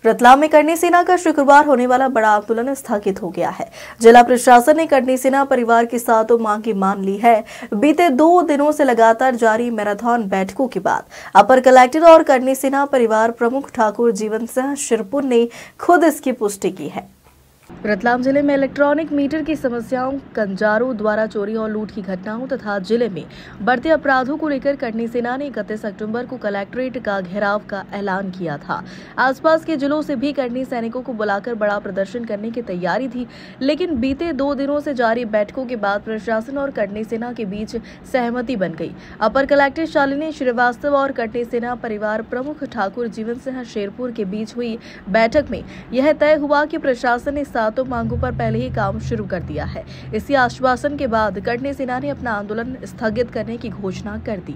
रतलाम में करनी सेना का शुक्रवार होने वाला बड़ा आंदोलन स्थगित हो गया है। जिला प्रशासन ने करनी सेना परिवार के साथ मांगी मान ली है। बीते 2 दिनों से लगातार जारी मैराथन बैठकों के बाद अपर कलेक्टर और करनी सेना परिवार प्रमुख ठाकुर जीवन सिंह शिरपुर ने खुद इसकी पुष्टि की है। रतलाम जिले में इलेक्ट्रॉनिक मीटर की समस्याओं, कंजारों द्वारा चोरी और लूट की घटनाओं तथा जिले में बढ़ते अपराधों को लेकर करनी सेना ने 31 अक्टूबर को कलेक्ट्रेट का घेराव का ऐलान किया था। आसपास के जिलों से भी करनी सैनिकों को बुलाकर बड़ा प्रदर्शन करने की तैयारी थी, लेकिन बीते 2 दिनों से जारी बैठकों के बाद प्रशासन और करनी सेना के बीच सहमति बन गई। अपर कलेक्टर शालिनी श्रीवास्तव और करनी सेना परिवार प्रमुख ठाकुर जीवन सिंह शेरपुर के बीच हुई बैठक में यह तय हुआ कि प्रशासन ने 7 मांगों पर पहले ही काम शुरू कर दिया है। इसी आश्वासन के बाद करनी सेना ने अपना आंदोलन स्थगित करने की घोषणा कर दी।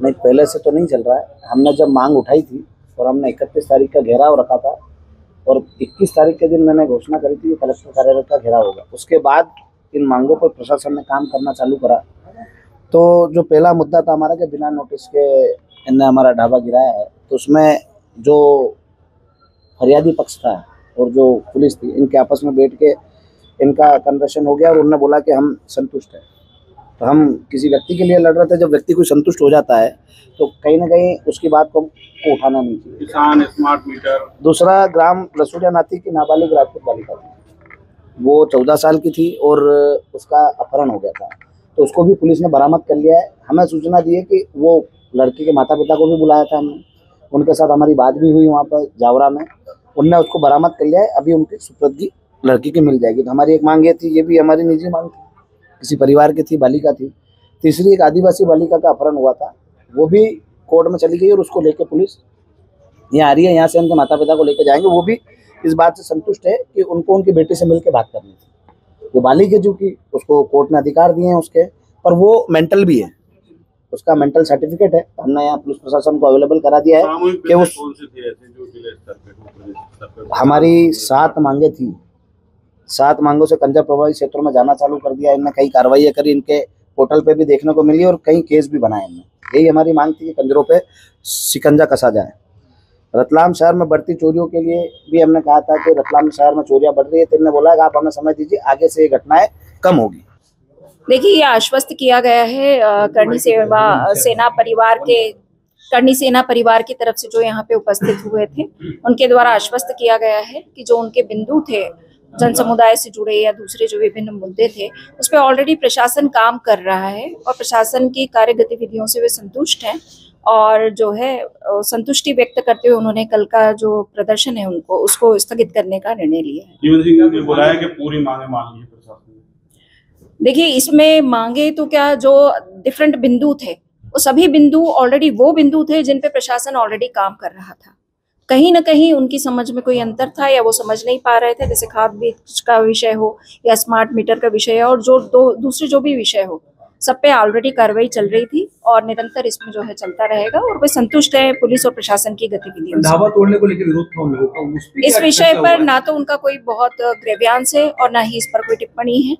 नहीं, पहले से तो नहीं चल रहा है। हमने जब मांग उठाई थी और हमने 31 तारीख का घेराव रखा था और 21 तारीख के दिन मैंने घोषणा करी थी कि कलेक्टर कार्यालय का घेराव होगा। उसके बाद इन मांगों पर प्रशासन ने काम करना चालू करा। तो जो पहला मुद्दा था हमारा कि बिना नोटिस के इनने हमारा ढाबा गिराया है, तो उसमें जो फरियादी पक्ष था और जो पुलिस थी, इनके आपस में बैठ के इनका कन्वर्सेशन हो गया और उन्होंने बोला कि हम संतुष्ट हैं। तो हम किसी व्यक्ति के लिए लड़ रहे थे। जब व्यक्ति कोई संतुष्ट हो जाता है तो कहीं ना कहीं उसकी बात को उठाना नहीं चाहिए। किसान स्मार्ट मीटर। दूसरा, ग्राम रसूलिया नाती की नाबालिग राजपूत बालिका थी, वो 14 साल की थी और उसका अपहरण हो गया था। तो उसको भी पुलिस ने बरामद कर लिया है। हमें सूचना दी है कि वो लड़की के माता पिता को भी बुलाया था हमने, उनके साथ हमारी बात भी हुई वहाँ पर जावरा में, उनने उसको बरामद कर लिया है। अभी उनकी सुपुर्दगी लड़की की मिल जाएगी। तो हमारी एक मांग ये थी, ये भी हमारी निजी मांग थी, किसी परिवार की थी, बालिका थी। तीसरी, एक आदिवासी बालिका का अपहरण हुआ था, वो भी कोर्ट में चली गई और उसको लेके पुलिस यहाँ आ रही है। यहाँ से उनके माता पिता को लेके जाएंगे। वो भी इस बात से संतुष्ट है कि उनको उनकी बेटी से मिलकर बात करनी थी। वो बालिग है, जो कि उसको कोर्ट ने अधिकार दिए हैं उसके, पर वो मेंटल भी है, उसका मेंटल सर्टिफिकेट है। हमने यहाँ पुलिस प्रशासन को अवेलेबल करा दिया है कि उस हमारी 7 मांगे थी। 7 मांगों से कंजर प्रभावित क्षेत्रों में जाना चालू कर दिया। इनने कई कार्रवाई करी, इनके पोर्टल पे भी देखने को मिली और कई केस भी बनाए इनने। यही हमारी मांग थी कि कंजरों पे शिकंजा कसा जाए। रतलाम शहर में बढ़ती चोरियों के लिए भी हमने कहा था कि रतलाम शहर में चोरियां बढ़ रही है, तो इन्होंने बोला कि आप हमें समय दीजिए, आगे से ये घटनाएं कम होगी। देखिए, ये आश्वस्त किया गया है करनी सेना परिवार की तरफ से जो यहाँ पे उपस्थित हुए थे, उनके द्वारा आश्वस्त किया गया है कि जो उनके बिंदु थे जन समुदाय से जुड़े या दूसरे जो विभिन्न मुद्दे थे, उस पर ऑलरेडी प्रशासन काम कर रहा है और प्रशासन की कार्य गतिविधियों से वे संतुष्ट हैं। और जो है संतुष्टि व्यक्त करते हुए उन्होंने कल का जो प्रदर्शन है उसको स्थगित करने का निर्णय लिया है। जीवन सिंह ने बोला है कि पूरी मांगे मान ली है प्रशासन ने। देखिए, इसमें मांगे तो क्या, जो डिफरेंट बिंदु थे वो सभी बिंदु ऑलरेडी वो बिंदु थे जिन पे प्रशासन ऑलरेडी काम कर रहा था। कहीं ना कहीं उनकी समझ में कोई अंतर था या वो समझ नहीं पा रहे थे, जैसे खाद बीज का विषय हो या स्मार्ट मीटर का विषय और जो दूसरे जो भी विषय हो, सब पे ऑलरेडी कार्रवाई चल रही थी और निरंतर इसमें जो है चलता रहेगा और वे संतुष्ट है पुलिस और प्रशासन की गतिविधियों से। ढाबा तोड़ने को लेकर विरोध था उन लोगों का। इस विषय पर ना तो उनका कोई बहुत ग्रेवियांस है और ना ही इस पर कोई टिप्पणी है।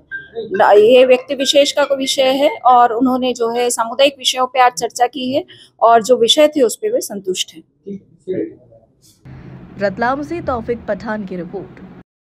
ये व्यक्ति विशेष का कोई विषय है और उन्होंने जो है सामुदायिक विषयों पे आज चर्चा की है और जो विषय थे उस पे वे संतुष्ट हैं। रतलाम से तौफिक पठान की रिपोर्ट।